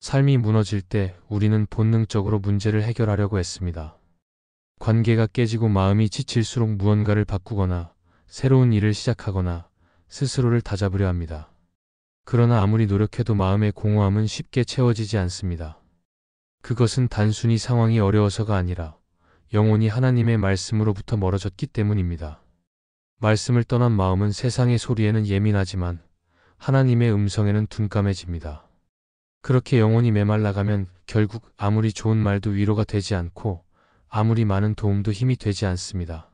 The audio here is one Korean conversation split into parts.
삶이 무너질 때 우리는 본능적으로 문제를 해결하려고 했습니다. 관계가 깨지고 마음이 지칠수록 무언가를 바꾸거나 새로운 일을 시작하거나 스스로를 다잡으려 합니다. 그러나 아무리 노력해도 마음의 공허함은 쉽게 채워지지 않습니다. 그것은 단순히 상황이 어려워서가 아니라 영혼이 하나님의 말씀으로부터 멀어졌기 때문입니다. 말씀을 떠난 마음은 세상의 소리에는 예민하지만 하나님의 음성에는 둔감해집니다. 그렇게 영혼이 메말라가면 결국 아무리 좋은 말도 위로가 되지 않고 아무리 많은 도움도 힘이 되지 않습니다.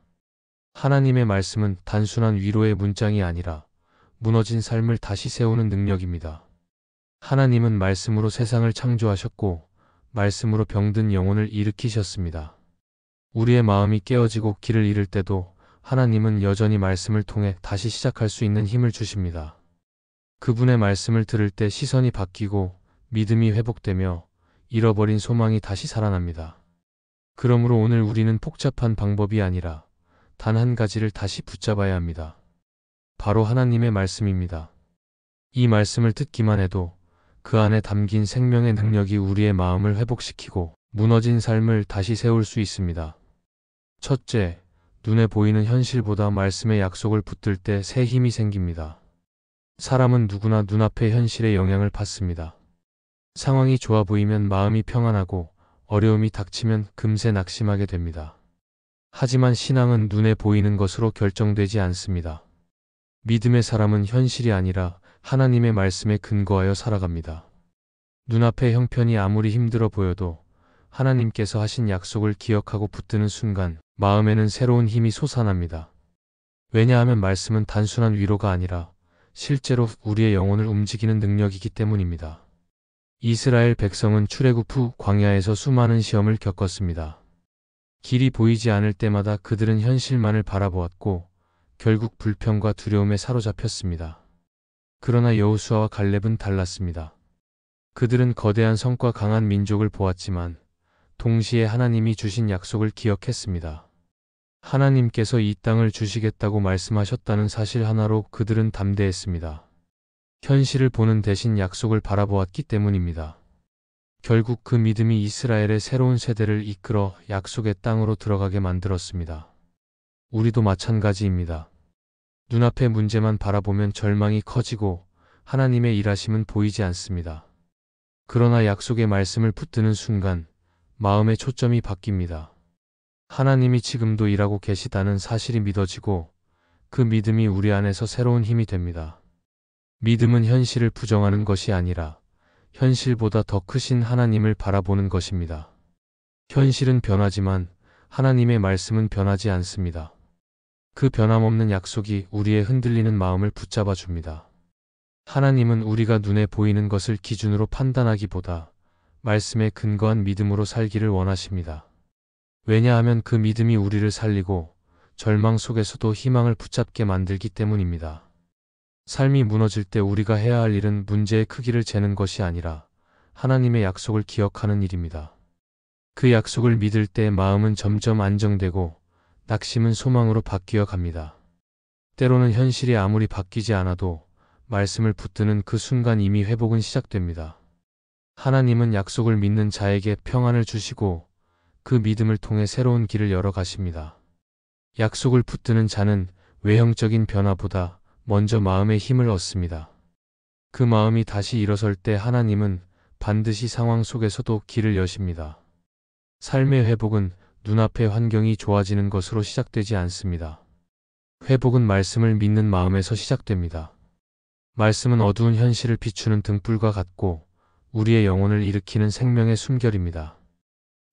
하나님의 말씀은 단순한 위로의 문장이 아니라 무너진 삶을 다시 세우는 능력입니다. 하나님은 말씀으로 세상을 창조하셨고 말씀으로 병든 영혼을 일으키셨습니다. 우리의 마음이 깨어지고 길을 잃을 때도 하나님은 여전히 말씀을 통해 다시 시작할 수 있는 힘을 주십니다. 그분의 말씀을 들을 때 시선이 바뀌고 믿음이 회복되며 잃어버린 소망이 다시 살아납니다. 그러므로 오늘 우리는 복잡한 방법이 아니라 단 한 가지를 다시 붙잡아야 합니다. 바로 하나님의 말씀입니다. 이 말씀을 듣기만 해도 그 안에 담긴 생명의 능력이 우리의 마음을 회복시키고 무너진 삶을 다시 세울 수 있습니다. 첫째, 눈에 보이는 현실보다 말씀의 약속을 붙들 때 새 힘이 생깁니다. 사람은 누구나 눈앞의 현실에 영향을 받습니다. 상황이 좋아 보이면 마음이 평안하고 어려움이 닥치면 금세 낙심하게 됩니다. 하지만 신앙은 눈에 보이는 것으로 결정되지 않습니다. 믿음의 사람은 현실이 아니라 하나님의 말씀에 근거하여 살아갑니다. 눈앞의 형편이 아무리 힘들어 보여도 하나님께서 하신 약속을 기억하고 붙드는 순간 마음에는 새로운 힘이 솟아납니다. 왜냐하면 말씀은 단순한 위로가 아니라 실제로 우리의 영혼을 움직이는 능력이기 때문입니다. 이스라엘 백성은 출애굽 후 광야에서 수많은 시험을 겪었습니다. 길이 보이지 않을 때마다 그들은 현실만을 바라보았고 결국 불평과 두려움에 사로잡혔습니다. 그러나 여호수아와 갈렙은 달랐습니다. 그들은 거대한 성과 강한 민족을 보았지만 동시에 하나님이 주신 약속을 기억했습니다. 하나님께서 이 땅을 주시겠다고 말씀하셨다는 사실 하나로 그들은 담대했습니다. 현실을 보는 대신 약속을 바라보았기 때문입니다. 결국 그 믿음이 이스라엘의 새로운 세대를 이끌어 약속의 땅으로 들어가게 만들었습니다. 우리도 마찬가지입니다. 눈앞의 문제만 바라보면 절망이 커지고 하나님의 일하심은 보이지 않습니다. 그러나 약속의 말씀을 붙드는 순간 마음의 초점이 바뀝니다. 하나님이 지금도 일하고 계시다는 사실이 믿어지고 그 믿음이 우리 안에서 새로운 힘이 됩니다. 믿음은 현실을 부정하는 것이 아니라 현실보다 더 크신 하나님을 바라보는 것입니다. 현실은 변하지만 하나님의 말씀은 변하지 않습니다. 그 변함없는 약속이 우리의 흔들리는 마음을 붙잡아 줍니다. 하나님은 우리가 눈에 보이는 것을 기준으로 판단하기보다 말씀에 근거한 믿음으로 살기를 원하십니다. 왜냐하면 그 믿음이 우리를 살리고 절망 속에서도 희망을 붙잡게 만들기 때문입니다. 삶이 무너질 때 우리가 해야 할 일은 문제의 크기를 재는 것이 아니라 하나님의 약속을 기억하는 일입니다. 그 약속을 믿을 때 마음은 점점 안정되고 낙심은 소망으로 바뀌어 갑니다. 때로는 현실이 아무리 바뀌지 않아도 말씀을 붙드는 그 순간 이미 회복은 시작됩니다. 하나님은 약속을 믿는 자에게 평안을 주시고 그 믿음을 통해 새로운 길을 열어 가십니다. 약속을 붙드는 자는 외형적인 변화보다 먼저 마음의 힘을 얻습니다. 그 마음이 다시 일어설 때 하나님은 반드시 상황 속에서도 길을 여십니다. 삶의 회복은 눈앞의 환경이 좋아지는 것으로 시작되지 않습니다. 회복은 말씀을 믿는 마음에서 시작됩니다. 말씀은 어두운 현실을 비추는 등불과 같고 우리의 영혼을 일으키는 생명의 숨결입니다.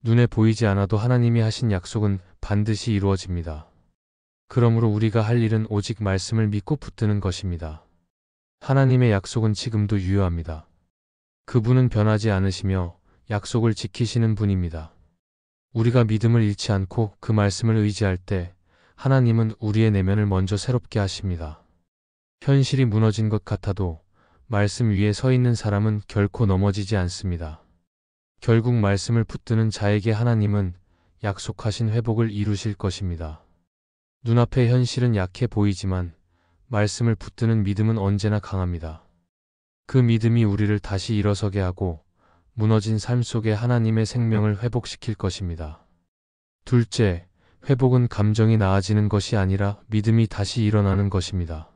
눈에 보이지 않아도 하나님이 하신 약속은 반드시 이루어집니다. 그러므로 우리가 할 일은 오직 말씀을 믿고 붙드는 것입니다. 하나님의 약속은 지금도 유효합니다. 그분은 변하지 않으시며 약속을 지키시는 분입니다. 우리가 믿음을 잃지 않고 그 말씀을 의지할 때 하나님은 우리의 내면을 먼저 새롭게 하십니다. 현실이 무너진 것 같아도 말씀 위에 서 있는 사람은 결코 넘어지지 않습니다. 결국 말씀을 붙드는 자에게 하나님은 약속하신 회복을 이루실 것입니다. 눈앞의 현실은 약해 보이지만 말씀을 붙드는 믿음은 언제나 강합니다. 그 믿음이 우리를 다시 일어서게 하고 무너진 삶 속에 하나님의 생명을 회복시킬 것입니다. 둘째, 회복은 감정이 나아지는 것이 아니라 믿음이 다시 일어나는 것입니다.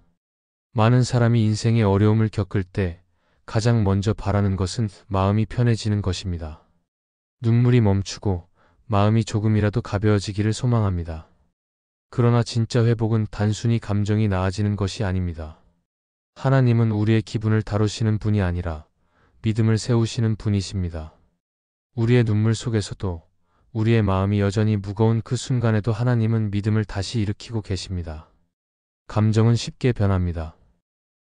많은 사람이 인생의 어려움을 겪을 때 가장 먼저 바라는 것은 마음이 편해지는 것입니다. 눈물이 멈추고 마음이 조금이라도 가벼워지기를 소망합니다. 그러나 진짜 회복은 단순히 감정이 나아지는 것이 아닙니다. 하나님은 우리의 기분을 다루시는 분이 아니라 믿음을 세우시는 분이십니다. 우리의 눈물 속에서도, 우리의 마음이 여전히 무거운 그 순간에도 하나님은 믿음을 다시 일으키고 계십니다. 감정은 쉽게 변합니다.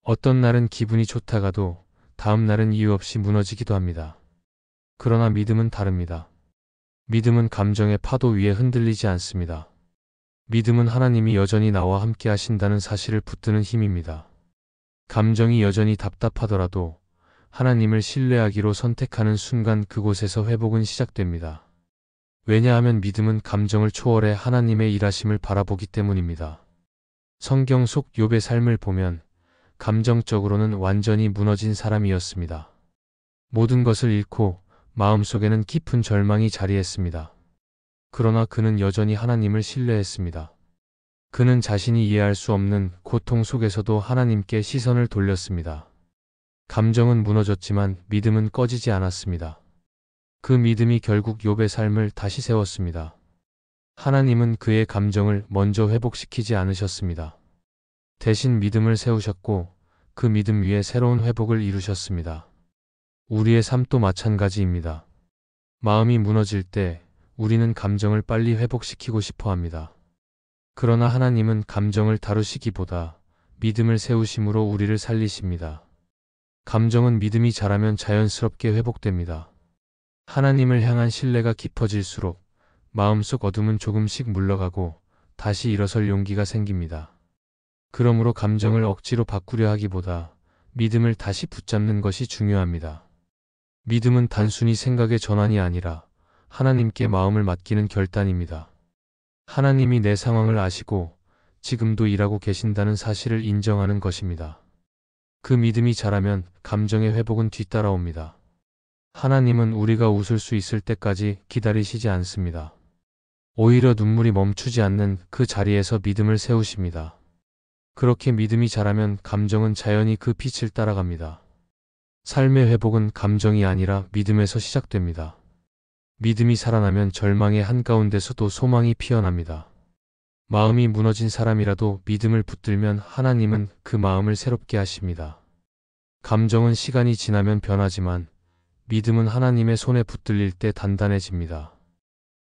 어떤 날은 기분이 좋다가도 다음 날은 이유 없이 무너지기도 합니다. 그러나 믿음은 다릅니다. 믿음은 감정의 파도 위에 흔들리지 않습니다. 믿음은 하나님이 여전히 나와 함께 하신다는 사실을 붙드는 힘입니다. 감정이 여전히 답답하더라도 하나님을 신뢰하기로 선택하는 순간 그곳에서 회복은 시작됩니다. 왜냐하면 믿음은 감정을 초월해 하나님의 일하심을 바라보기 때문입니다. 성경 속 욥의 삶을 보면 감정적으로는 완전히 무너진 사람이었습니다. 모든 것을 잃고 마음속에는 깊은 절망이 자리했습니다. 그러나 그는 여전히 하나님을 신뢰했습니다. 그는 자신이 이해할 수 없는 고통 속에서도 하나님께 시선을 돌렸습니다. 감정은 무너졌지만 믿음은 꺼지지 않았습니다. 그 믿음이 결국 욥의 삶을 다시 세웠습니다. 하나님은 그의 감정을 먼저 회복시키지 않으셨습니다. 대신 믿음을 세우셨고 그 믿음 위에 새로운 회복을 이루셨습니다. 우리의 삶도 마찬가지입니다. 마음이 무너질 때 우리는 감정을 빨리 회복시키고 싶어 합니다. 그러나 하나님은 감정을 다루시기보다 믿음을 세우심으로 우리를 살리십니다. 감정은 믿음이 자라면 자연스럽게 회복됩니다. 하나님을 향한 신뢰가 깊어질수록 마음속 어둠은 조금씩 물러가고 다시 일어설 용기가 생깁니다. 그러므로 감정을 억지로 바꾸려 하기보다 믿음을 다시 붙잡는 것이 중요합니다. 믿음은 단순히 생각의 전환이 아니라 하나님께 마음을 맡기는 결단입니다. 하나님이 내 상황을 아시고 지금도 일하고 계신다는 사실을 인정하는 것입니다. 그 믿음이 자라면 감정의 회복은 뒤따라옵니다. 하나님은 우리가 웃을 수 있을 때까지 기다리시지 않습니다. 오히려 눈물이 멈추지 않는 그 자리에서 믿음을 세우십니다. 그렇게 믿음이 자라면 감정은 자연히 그 빛을 따라갑니다. 삶의 회복은 감정이 아니라 믿음에서 시작됩니다. 믿음이 살아나면 절망의 한가운데서도 소망이 피어납니다. 마음이 무너진 사람이라도 믿음을 붙들면 하나님은 그 마음을 새롭게 하십니다. 감정은 시간이 지나면 변하지만 믿음은 하나님의 손에 붙들릴 때 단단해집니다.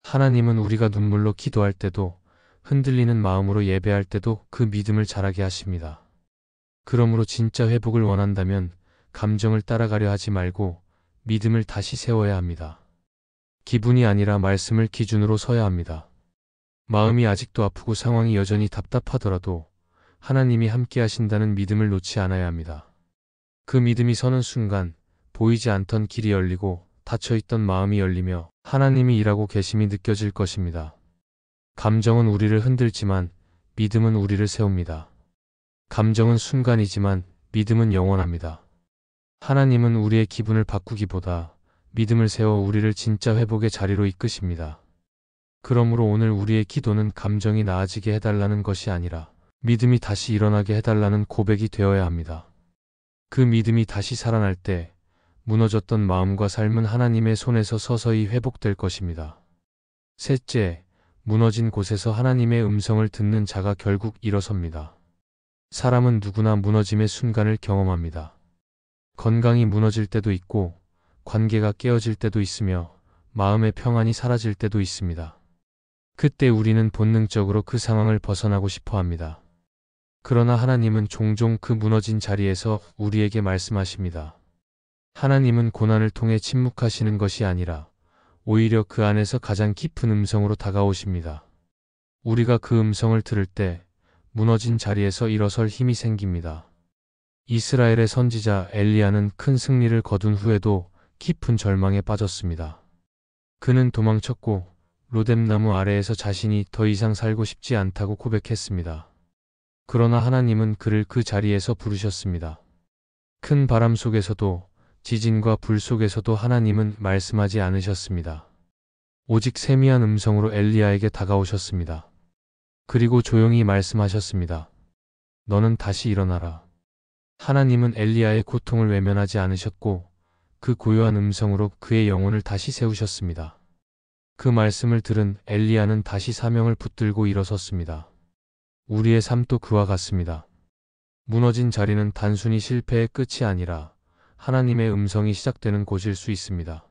하나님은 우리가 눈물로 기도할 때도 흔들리는 마음으로 예배할 때도 그 믿음을 자라게 하십니다. 그러므로 진짜 회복을 원한다면 감정을 따라가려 하지 말고 믿음을 다시 세워야 합니다. 기분이 아니라 말씀을 기준으로 서야 합니다. 마음이 아직도 아프고 상황이 여전히 답답하더라도 하나님이 함께 하신다는 믿음을 놓지 않아야 합니다. 그 믿음이 서는 순간 보이지 않던 길이 열리고 닫혀있던 마음이 열리며 하나님이 일하고 계심이 느껴질 것입니다. 감정은 우리를 흔들지만 믿음은 우리를 세웁니다. 감정은 순간이지만 믿음은 영원합니다. 하나님은 우리의 기분을 바꾸기보다 믿음을 세워 우리를 진짜 회복의 자리로 이끄십니다. 그러므로 오늘 우리의 기도는 감정이 나아지게 해달라는 것이 아니라 믿음이 다시 일어나게 해달라는 고백이 되어야 합니다. 그 믿음이 다시 살아날 때 무너졌던 마음과 삶은 하나님의 손에서 서서히 회복될 것입니다. 셋째, 무너진 곳에서 하나님의 음성을 듣는 자가 결국 일어섭니다. 사람은 누구나 무너짐의 순간을 경험합니다. 건강이 무너질 때도 있고 관계가 깨어질 때도 있으며 마음의 평안이 사라질 때도 있습니다. 그때 우리는 본능적으로 그 상황을 벗어나고 싶어 합니다. 그러나 하나님은 종종 그 무너진 자리에서 우리에게 말씀하십니다. 하나님은 고난을 통해 침묵하시는 것이 아니라 오히려 그 안에서 가장 깊은 음성으로 다가오십니다. 우리가 그 음성을 들을 때 무너진 자리에서 일어설 힘이 생깁니다. 이스라엘의 선지자 엘리야는 큰 승리를 거둔 후에도 깊은 절망에 빠졌습니다. 그는 도망쳤고 로뎀나무 아래에서 자신이 더 이상 살고 싶지 않다고 고백했습니다. 그러나 하나님은 그를 그 자리에서 부르셨습니다. 큰 바람 속에서도 지진과 불 속에서도 하나님은 말씀하지 않으셨습니다. 오직 세미한 음성으로 엘리야에게 다가오셨습니다. 그리고 조용히 말씀하셨습니다. 너는 다시 일어나라. 하나님은 엘리야의 고통을 외면하지 않으셨고 그 고요한 음성으로 그의 영혼을 다시 세우셨습니다. 그 말씀을 들은 엘리야는 다시 사명을 붙들고 일어섰습니다. 우리의 삶도 그와 같습니다. 무너진 자리는 단순히 실패의 끝이 아니라 하나님의 음성이 시작되는 곳일 수 있습니다.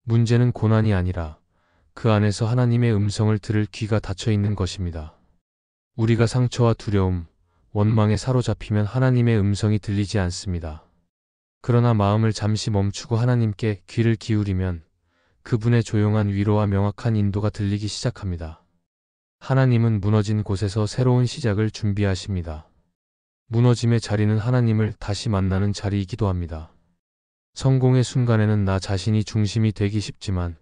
문제는 고난이 아니라 그 안에서 하나님의 음성을 들을 귀가 닫혀 있는 것입니다. 우리가 상처와 두려움, 원망에 사로잡히면 하나님의 음성이 들리지 않습니다. 그러나 마음을 잠시 멈추고 하나님께 귀를 기울이면 그분의 조용한 위로와 명확한 인도가 들리기 시작합니다. 하나님은 무너진 곳에서 새로운 시작을 준비하십니다. 무너짐의 자리는 하나님을 다시 만나는 자리이기도 합니다. 성공의 순간에는 나 자신이 중심이 되기 쉽지만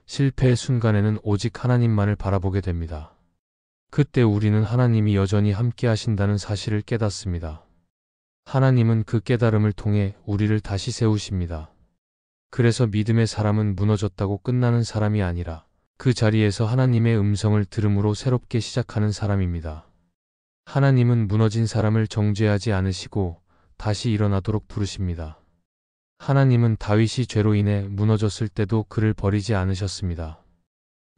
실패의 순간에는 오직 하나님만을 바라보게 됩니다. 그때 우리는 하나님이 여전히 함께 하신다는 사실을 깨닫습니다. 하나님은 그 깨달음을 통해 우리를 다시 세우십니다. 그래서 믿음의 사람은 무너졌다고 끝나는 사람이 아니라 그 자리에서 하나님의 음성을 들음으로 새롭게 시작하는 사람입니다. 하나님은 무너진 사람을 정죄하지 않으시고 다시 일어나도록 부르십니다. 하나님은 다윗이 죄로 인해 무너졌을 때도 그를 버리지 않으셨습니다.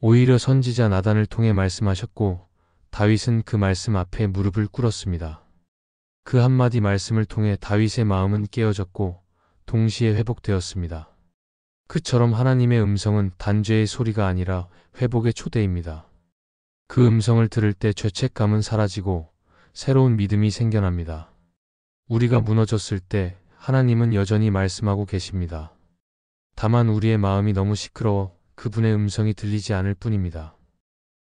오히려 선지자 나단을 통해 말씀하셨고 다윗은 그 말씀 앞에 무릎을 꿇었습니다. 그 한마디 말씀을 통해 다윗의 마음은 깨어졌고 동시에 회복되었습니다. 그처럼 하나님의 음성은 단죄의 소리가 아니라 회복의 초대입니다. 그 음성을 들을 때 죄책감은 사라지고 새로운 믿음이 생겨납니다. 우리가 무너졌을 때 하나님은 여전히 말씀하고 계십니다. 다만 우리의 마음이 너무 시끄러워 그분의 음성이 들리지 않을 뿐입니다.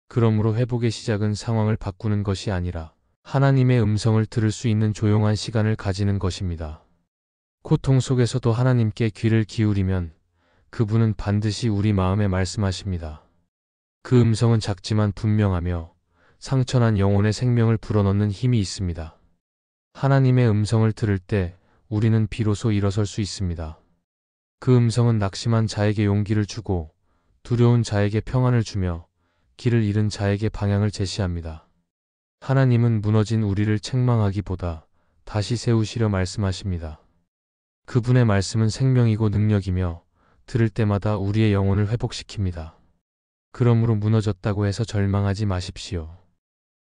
그러므로 회복의 시작은 상황을 바꾸는 것이 아니라 하나님의 음성을 들을 수 있는 조용한 시간을 가지는 것입니다. 고통 속에서도 하나님께 귀를 기울이면 그분은 반드시 우리 마음에 말씀하십니다. 그 음성은 작지만 분명하며 상처난 영혼의 생명을 불어넣는 힘이 있습니다. 하나님의 음성을 들을 때 우리는 비로소 일어설 수 있습니다. 그 음성은 낙심한 자에게 용기를 주고 두려운 자에게 평안을 주며 길을 잃은 자에게 방향을 제시합니다. 하나님은 무너진 우리를 책망하기보다 다시 세우시려 말씀하십니다. 그분의 말씀은 생명이고 능력이며 들을 때마다 우리의 영혼을 회복시킵니다. 그러므로 무너졌다고 해서 절망하지 마십시오.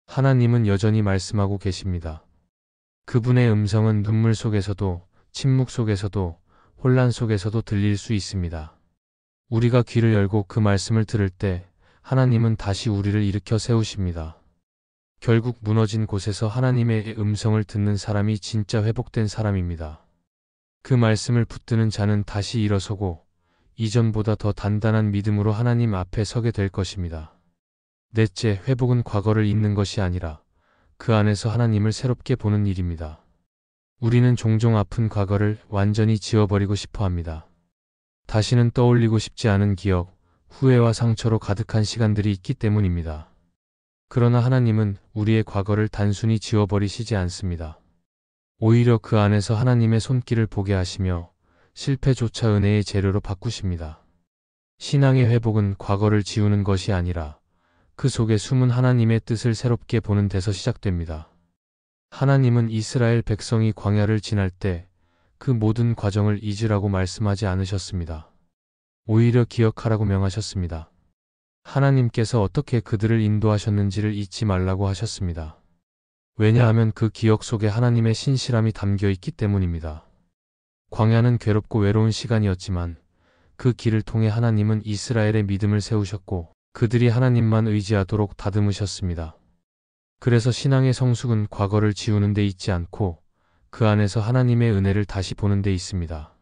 하나님은 여전히 말씀하고 계십니다. 그분의 음성은 눈물 속에서도 침묵 속에서도 혼란 속에서도 들릴 수 있습니다. 우리가 귀를 열고 그 말씀을 들을 때 하나님은 다시 우리를 일으켜 세우십니다. 결국 무너진 곳에서 하나님의 음성을 듣는 사람이 진짜 회복된 사람입니다. 그 말씀을 붙드는 자는 다시 일어서고 이전보다 더 단단한 믿음으로 하나님 앞에 서게 될 것입니다. 넷째, 회복은 과거를 잊는 것이 아니라 그 안에서 하나님을 새롭게 보는 일입니다. 우리는 종종 아픈 과거를 완전히 지워버리고 싶어 합니다. 다시는 떠올리고 싶지 않은 기억, 후회와 상처로 가득한 시간들이 있기 때문입니다. 그러나 하나님은 우리의 과거를 단순히 지워버리시지 않습니다. 오히려 그 안에서 하나님의 손길을 보게 하시며 실패조차 은혜의 재료로 바꾸십니다. 신앙의 회복은 과거를 지우는 것이 아니라 그 속에 숨은 하나님의 뜻을 새롭게 보는 데서 시작됩니다. 하나님은 이스라엘 백성이 광야를 지날 때 그 모든 과정을 잊으라고 말씀하지 않으셨습니다. 오히려 기억하라고 명하셨습니다. 하나님께서 어떻게 그들을 인도하셨는지를 잊지 말라고 하셨습니다. 왜냐하면 그 기억 속에 하나님의 신실함이 담겨 있기 때문입니다. 광야는 괴롭고 외로운 시간이었지만 그 길을 통해 하나님은 이스라엘의 믿음을 세우셨고 그들이 하나님만 의지하도록 다듬으셨습니다. 그래서 신앙의 성숙은 과거를 지우는 데 있지 않고 그 안에서 하나님의 은혜를 다시 보는 데 있습니다.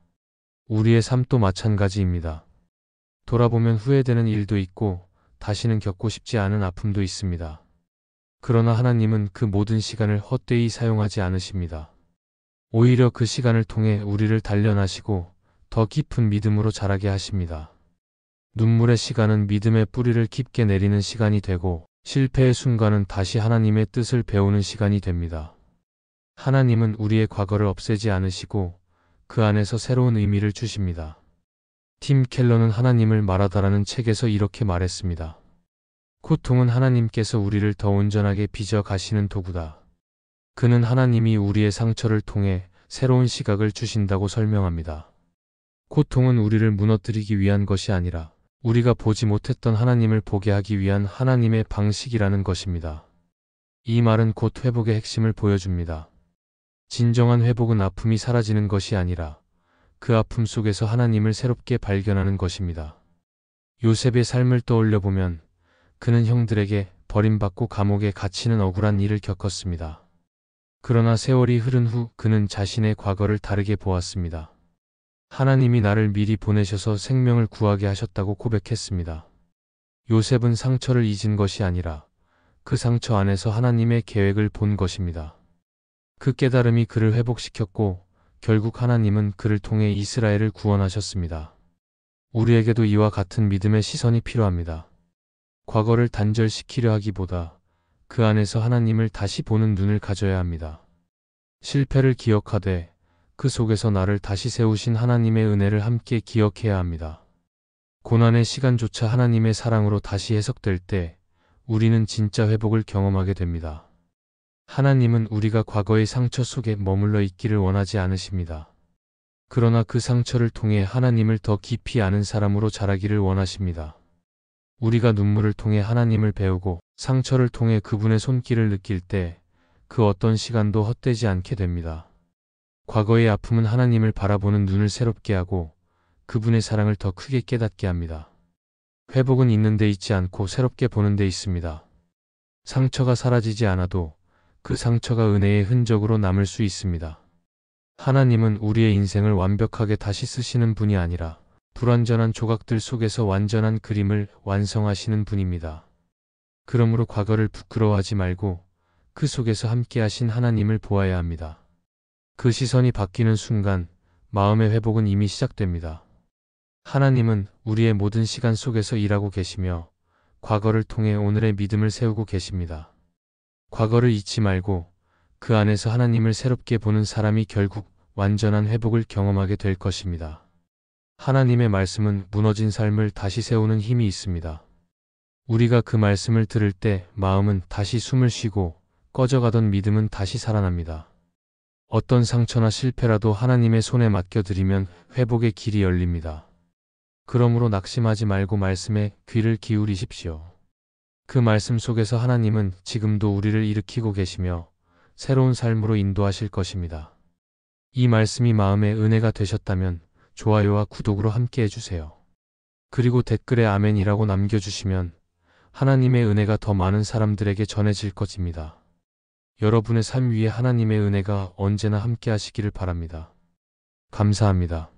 우리의 삶도 마찬가지입니다. 돌아보면 후회되는 일도 있고 다시는 겪고 싶지 않은 아픔도 있습니다. 그러나 하나님은 그 모든 시간을 헛되이 사용하지 않으십니다. 오히려 그 시간을 통해 우리를 단련하시고 더 깊은 믿음으로 자라게 하십니다. 눈물의 시간은 믿음의 뿌리를 깊게 내리는 시간이 되고 실패의 순간은 다시 하나님의 뜻을 배우는 시간이 됩니다. 하나님은 우리의 과거를 없애지 않으시고 그 안에서 새로운 의미를 주십니다. 팀 켈러는 하나님을 말하다라는 책에서 이렇게 말했습니다. 고통은 하나님께서 우리를 더 온전하게 빚어 가시는 도구다. 그는 하나님이 우리의 상처를 통해 새로운 시각을 주신다고 설명합니다. 고통은 우리를 무너뜨리기 위한 것이 아니라 우리가 보지 못했던 하나님을 보게 하기 위한 하나님의 방식이라는 것입니다. 이 말은 곧 회복의 핵심을 보여줍니다. 진정한 회복은 아픔이 사라지는 것이 아니라 그 아픔 속에서 하나님을 새롭게 발견하는 것입니다. 요셉의 삶을 떠올려 보면 그는 형들에게 버림받고 감옥에 갇히는 억울한 일을 겪었습니다. 그러나 세월이 흐른 후 그는 자신의 과거를 다르게 보았습니다. 하나님이 나를 미리 보내셔서 생명을 구하게 하셨다고 고백했습니다. 요셉은 상처를 잊은 것이 아니라 그 상처 안에서 하나님의 계획을 본 것입니다. 그 깨달음이 그를 회복시켰고 결국 하나님은 그를 통해 이스라엘을 구원하셨습니다. 우리에게도 이와 같은 믿음의 시선이 필요합니다. 과거를 단절시키려 하기보다 그 안에서 하나님을 다시 보는 눈을 가져야 합니다. 실패를 기억하되 그 속에서 나를 다시 세우신 하나님의 은혜를 함께 기억해야 합니다. 고난의 시간조차 하나님의 사랑으로 다시 해석될 때 우리는 진짜 회복을 경험하게 됩니다. 하나님은 우리가 과거의 상처 속에 머물러 있기를 원하지 않으십니다. 그러나 그 상처를 통해 하나님을 더 깊이 아는 사람으로 자라기를 원하십니다. 우리가 눈물을 통해 하나님을 배우고 상처를 통해 그분의 손길을 느낄 때 그 어떤 시간도 헛되지 않게 됩니다. 과거의 아픔은 하나님을 바라보는 눈을 새롭게 하고 그분의 사랑을 더 크게 깨닫게 합니다. 회복은 있는 데 있지 않고 새롭게 보는 데 있습니다. 상처가 사라지지 않아도 그 상처가 은혜의 흔적으로 남을 수 있습니다. 하나님은 우리의 인생을 완벽하게 다시 쓰시는 분이 아니라 불완전한 조각들 속에서 완전한 그림을 완성하시는 분입니다. 그러므로 과거를 부끄러워하지 말고 그 속에서 함께 하신 하나님을 보아야 합니다. 그 시선이 바뀌는 순간 마음의 회복은 이미 시작됩니다. 하나님은 우리의 모든 시간 속에서 일하고 계시며 과거를 통해 오늘의 믿음을 세우고 계십니다. 과거를 잊지 말고 그 안에서 하나님을 새롭게 보는 사람이 결국 완전한 회복을 경험하게 될 것입니다. 하나님의 말씀은 무너진 삶을 다시 세우는 힘이 있습니다. 우리가 그 말씀을 들을 때 마음은 다시 숨을 쉬고 꺼져가던 믿음은 다시 살아납니다. 어떤 상처나 실패라도 하나님의 손에 맡겨드리면 회복의 길이 열립니다. 그러므로 낙심하지 말고 말씀에 귀를 기울이십시오. 그 말씀 속에서 하나님은 지금도 우리를 일으키고 계시며 새로운 삶으로 인도하실 것입니다. 이 말씀이 마음의 은혜가 되셨다면 좋아요와 구독으로 함께 해주세요. 그리고 댓글에 아멘이라고 남겨주시면 하나님의 은혜가 더 많은 사람들에게 전해질 것입니다. 여러분의 삶 위에 하나님의 은혜가 언제나 함께 하시기를 바랍니다. 감사합니다.